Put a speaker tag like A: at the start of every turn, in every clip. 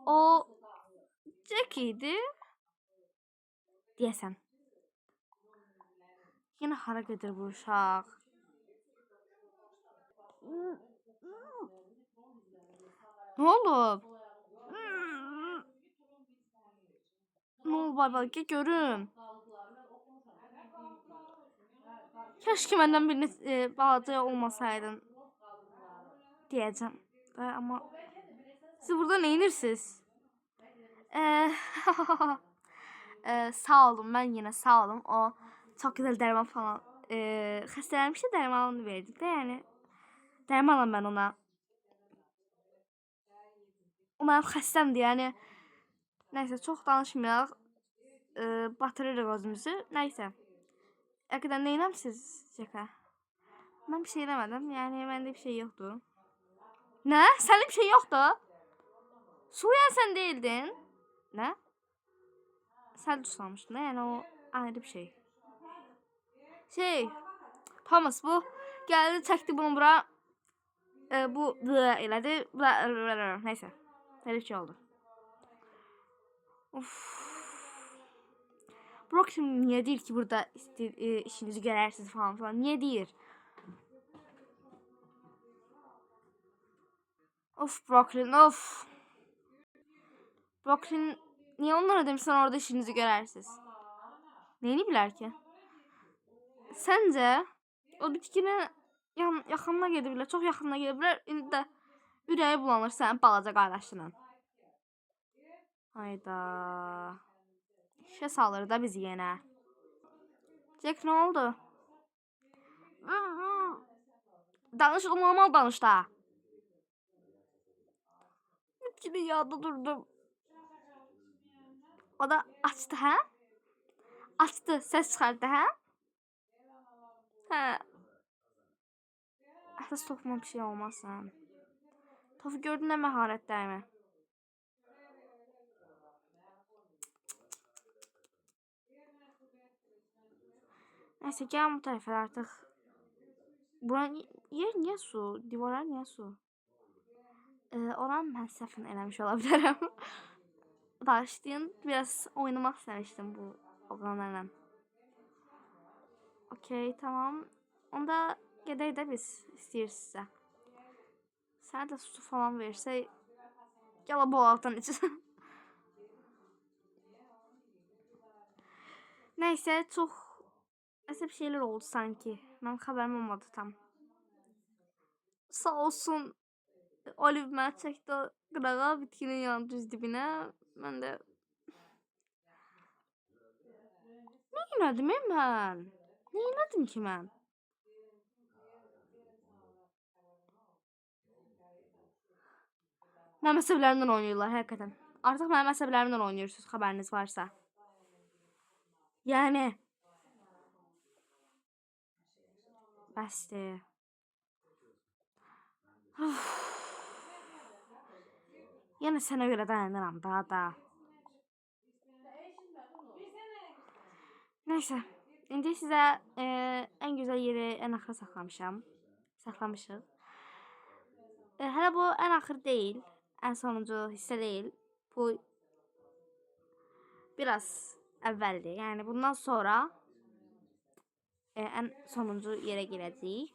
A: O Jack idi. Deyəsən. Yenə hara gedir bu uşaq? Nə olub? Nə olub baba? Gəl görüm. Keşke məndən birini balaca olmasaydın. Deyəcəm. Amma siz burada nə edirsiniz? Sağ olun, mən yenə sağ olun. O çok güzel dərman falan xəstələnmişdi, dərmanını verdi də, yəni dərmanla mən ona. O mənim xəstəmdir, yəni. Nəysə, çox danışmayaq. Batırırıq özümüzü. Nəysə. Həqiqətən nə eləmisiniz Cəkə? Mən bir şey eləmədim, yəni məndə bir şey yoxdur. Nə? Sənin bir şey yoxdur? Suriye sen değildin. Ne? Sen tuslamıştın. Yani o ayrı bir şey. Thomas bu geldi çekti bunu bura. Bu elədi. Neyse. Öyle bir şey oldu. Of. Brooklyn niye değil ki burada işinizi görərsiniz falan falan. Niye değil? Of Brooklyn of. Brooklyn niye onlara demişsin orada işinizi görərsiniz? Neyini bilər ki? Sence o bitkinin yaxınına gedə çok yaxınına gedə İndi də ürəyi bulanır sənin balaca qardaşının. Hayda. İşə salır da bizi yenə. Jack ne oldu? Danış, normal danış da. Bitkinin yanında durdum. O da açtı hə? Açtı, ses çıxardı hə? Hə. Əsas topuma bir şey olmasın. Tofu gördün nə məharətlərimi? Neyse gel bu tarafa artık. Buranın yer niye su? Divarlar niye su? Oran mən səhvən eləmiş ola bilərəm. Bağışlayın, biraz oynamak istemiştim bu oğlanlarla. Okey, tamam. Onda gedək də biz istəyirsinizsə. Sənə də su falan versək, gələ bu altdan içsin. Neyse, çox bir şeyler oldu sanki. Mənim xəbərim olmadı tam. Sağ olsun Olive mənə çəkdi qırağa, bitkinin yanı düz dibinə. Mən də nə elədim mən? Nə elədim ki mən? Mənim əsəblərimdən oynayırlar həqiqətən. Artıq mənim əsəblərimdən oynuyorsunuz, xəbəriniz varsa. Yəni bəsdir. Yəni sənə görə dayanıram daha da. Neyse. İndi sizə en güzel yeri en axıra saxlamışıq. Hələ bu en axır deyil. En sonuncu hissə deyil. Bu biraz əvvəldir. Yəni bundan sonra en sonuncu yerə girəcəyik.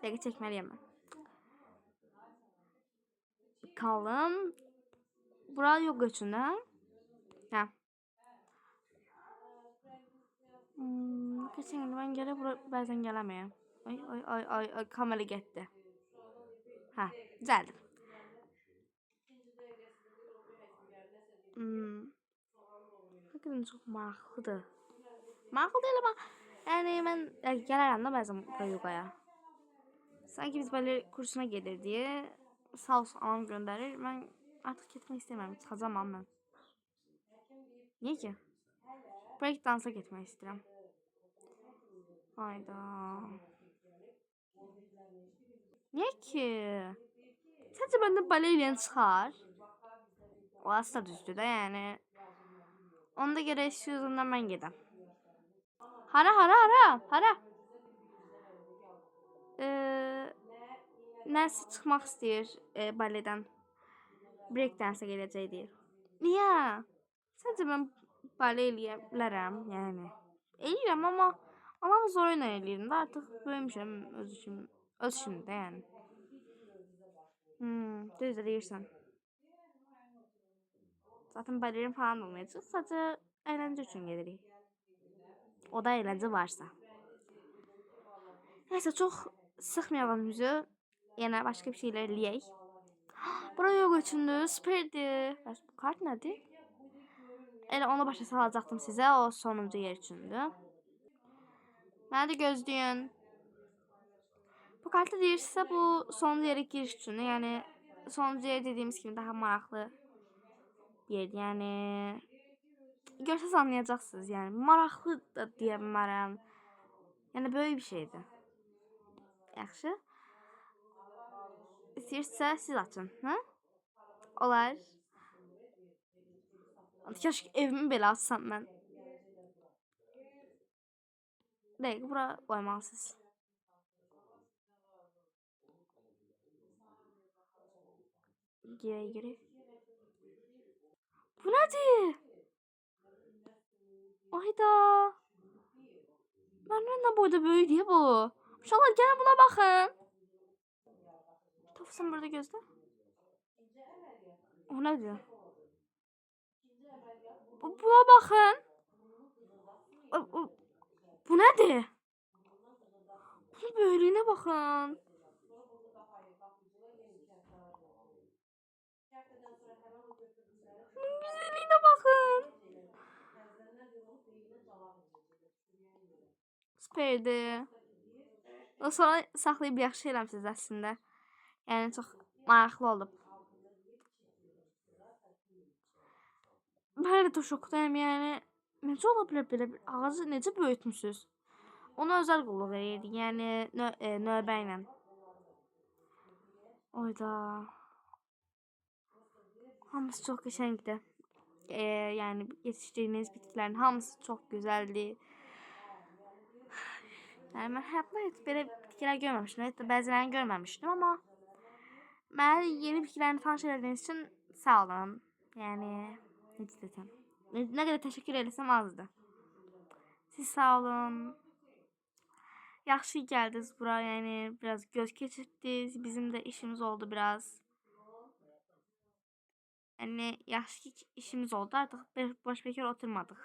A: Dəqiq çəkməliyəm mən. Kalın. Bura yok üçün hə? Hə. Keçən il mən gələ bura bəzən gələməyəm. Ay kamera getdi. Hə, düzəldim. Həqiqətən çox maraqlıdır. Maraqlı deyil amma yəni mən gələrəm də bəzən bura yoqaya. Sanki biz belə kursuna gedirdik. Sağ olsun anam göndərir. Mən artıq getmək istəmirəm. Çıxacağam amma mən. Niyə ki? Break dansa getmək istəyirəm. Hayda. Niyə ki? Səncə məndən bale eləyən çıxar? Orası da düzdür də yəni. Onda gərək Susan'dan mən gedəm. Hara? Nəsə çıxmaq istəyir baledən. break dance gələcək deyir. Niyə? Səncə mən bale eləyə bilərəm, yəni. Eləyirəm amma anam zorla eləyirəm də artıq böyümüşəm öz işimdə yəni. Düz deyirsən. Zaten balerin falan olmayacaq. Sadəcə əyləncə üçün gedirik. O da əyləncə varsa. Neyse çox sıxmayalım yüzü. Yəni başqa bir şeylər eləyək. Bura yoga üçündür, süperdir. Bəs bu kart nədir? Elə onu başa salacaqdım sizə, o sonuncu yer üçündür. Məni də gözləyin. Bu kartı deyirsə bu sonuncu yerə giriş üçün, yəni sonuncu yer dediyimiz kimi daha maraqlı yer, yəni görsəz anlayacaqsınız, yəni maraqlı da deyə bilmərəm. Yəni böyük bir şeydir. Yaxşı. İstəyirsə siz açın, hə? Olar. Keşke evimi belə açsam mən. Dəqiq, bura qoymalısınız. Girək. Bu nədir? Ayda. Məndən nə boyda böyük deyə bu. Uşaqlar gəlin buna baxın. Tofsan burada gözlə. O nədir? Buna baxın. Bu nədir? Bunun böyüklüyünə baxın. Bunun güzelliğine bakın. Süperdi. O sonra saxlayıb yaxşı eləmsiniz əslində. Yəni çox maraqlı olub. Mən də şokdayım, yəni necə ola bilər belə bir ağacı necə böyütmüsünüz? Ona özel qulluq edirdik, yəni növbə ilə. Oyda. Hamısı çox qəşəngdir. Yəni yetişdirdiyiniz bitkilərin hamısı çox gözəldir. Yəni mən həyatımda heç belə bitkilər görməmişdim. Hətta bəzilərini görməmişdim, amma mənə yeni bitkilərini tanış elədiyiniz üçün sağ olun. Yəni necə desəm, nə qədər təşəkkür eləsəm azdır. Siz sağ olun. Yaxşı gəldiniz bura, yəni biraz göz keçirdiniz. Bizim də işimiz oldu biraz. Yəni yaxşı işimiz oldu. Artıq boş bekar oturmadıq.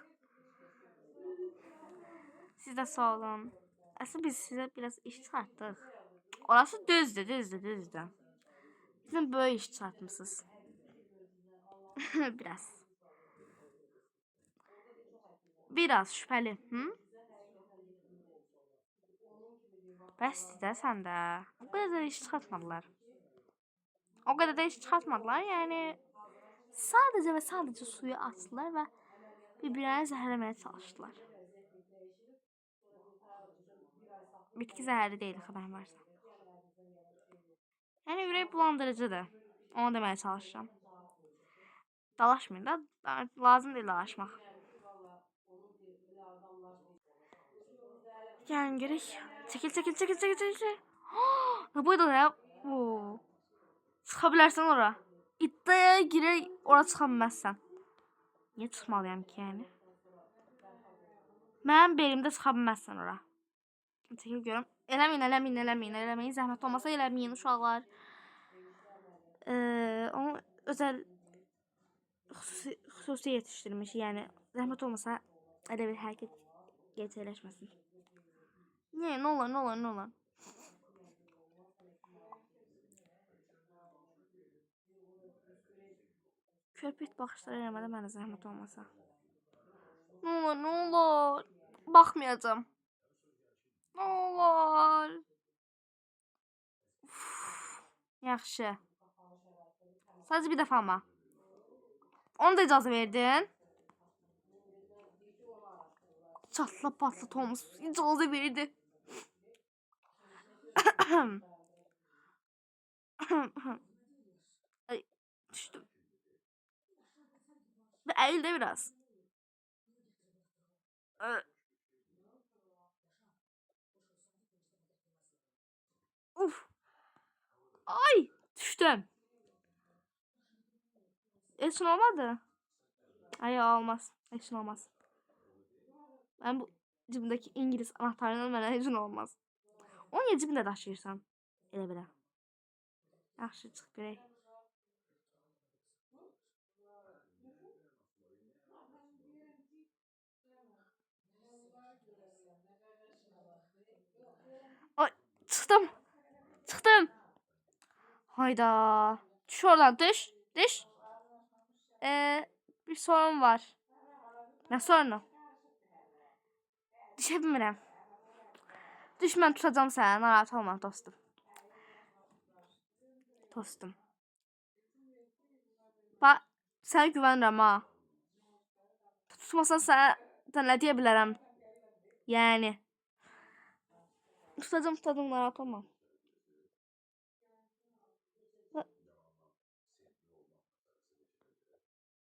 A: Siz də sağ olun. Aslında biz sizə biraz iş çıxartdıq. Orası düzdür. Sizin böyle iş çıxartmışsınız. Biraz şüphəli. Bəsdir də sən də. O qədər də iş çıxartmadılar. Yəni sadəcə və sadəcə suyu açdılar və bir-birini zəhərləməyə çalışdılar. Bitki zəhərli deyil, xəbərin varsa. Yəni ürək bulandırıcıdır. Onu deməyə çalışıram. Dalaşmayın da, lazım deyil dalaşmaq. Gəlin görək. Çəkil. Nə boyda ya? Çıxa bilərsən ora. İddiaya girək, ora çıxa bilməzsən. Niyə çıxmalıyam ki, yəni? Mənim belimdə çıxa bilməzsən ora. Çəkil görüm. Eləməyin. Zəhmət olmasa eləməyin uşaqlar. Onu özəl xüsusi yetişdirmiş, yəni zəhmət olmasa elə bir hərəkət gerçəkləşməsin. Niyə? Nə olar? Körpət baxışlar eləmədə mənə zəhmət olmasa. Nə olar? Baxmayacağım. Nə olar? Yaxşı. Sadəcə bir dəfə amma. Onu da icazə verdin. Çatla patla Thomas icazə verdi. Ay, düşdüm. Əyil də biraz. Uf. Ay, düşdüm. Üçün olmadı. Ay olmaz. Üçün olmaz. Ben bu cibimdeki İngiliz anahtarından mənə üçün olmaz. Onu niyə cibində daşıyırsan? Elə belə. Yaxşı çıx görək. Ay çıxdım. Çıxdım. Hayda. Düş oradan düş. Düş. Bir sorun var. Ne sorunu? Düşə bilmirəm. Düş mən tutacağım səni. Narahat olma dostum. Dostum. Bax, sənə güvənirəm ha. Tutmasan sənə nə deyə bilərəm? Yəni. Tutacağım narahat olma.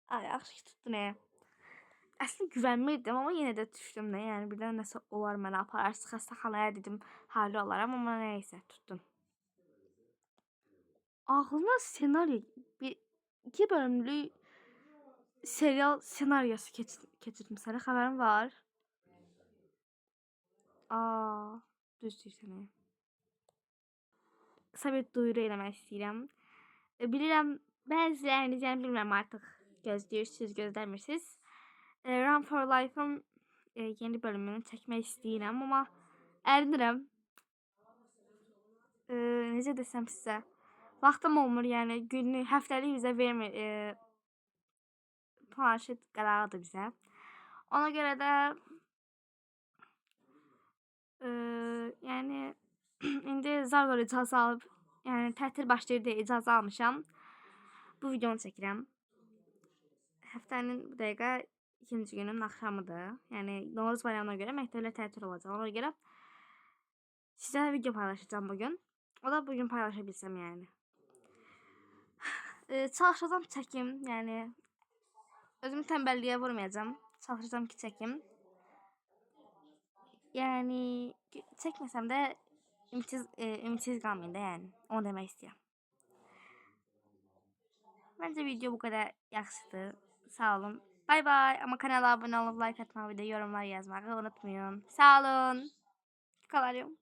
A: Ay yaxşı ki tutdun Əslində güvənmirdim, amma yenə də düşdüm də. Yəni birdən nəsə olar mənə apararsız xəstəxanaya dedim, həlli olaram, amma nəysə tutdum. Ağlıma senaryo bir 2 bölümlük serial senaryosu keçirdim. Sənə xəbərin var? Düz deyirsən. Qısa bir duyuru eləmək istəyirəm. Bilirəm bəziləriniz, yəni bilmirəm artıq gözləyirsiniz, gözləmirsiniz. Run for Life'ın yeni bölümünü çəkmək istəyirəm, amma ərinirəm. Necə desəm sizə? Vaxtım olmur, yəni günlük, həftəlik bizə vermir. Planşet qərarıdır bizə. Ona görə də yəni indi zar-zor icazə alıb, yəni tətil başlayır deyə icazə almışam. Bu videonu çəkirəm. Həftənin bu dəqiqə 2-ci günün axşamıdır. Yəni Novruz bayramına görə məktəblər tətil olacaq. Ona görə sizə video paylaşacağım bugün. O da bugün paylaşa bilsəm yəni. Çalışacağım çəkim, yəni özümü tənbəlliyə vurmayacağım. Çalışacağım ki çəkim. Yəni çəkməsəm də ümidsiz qalmayın da yəni. Onu demək istəyirəm. Məncə video bu qədər yaxşıdır. Sağ olun. Bay bay. Ama kanala abone olup like atmayı ve de yorumlar yazmayı unutmayın. Sağ olun. Kalıyorum.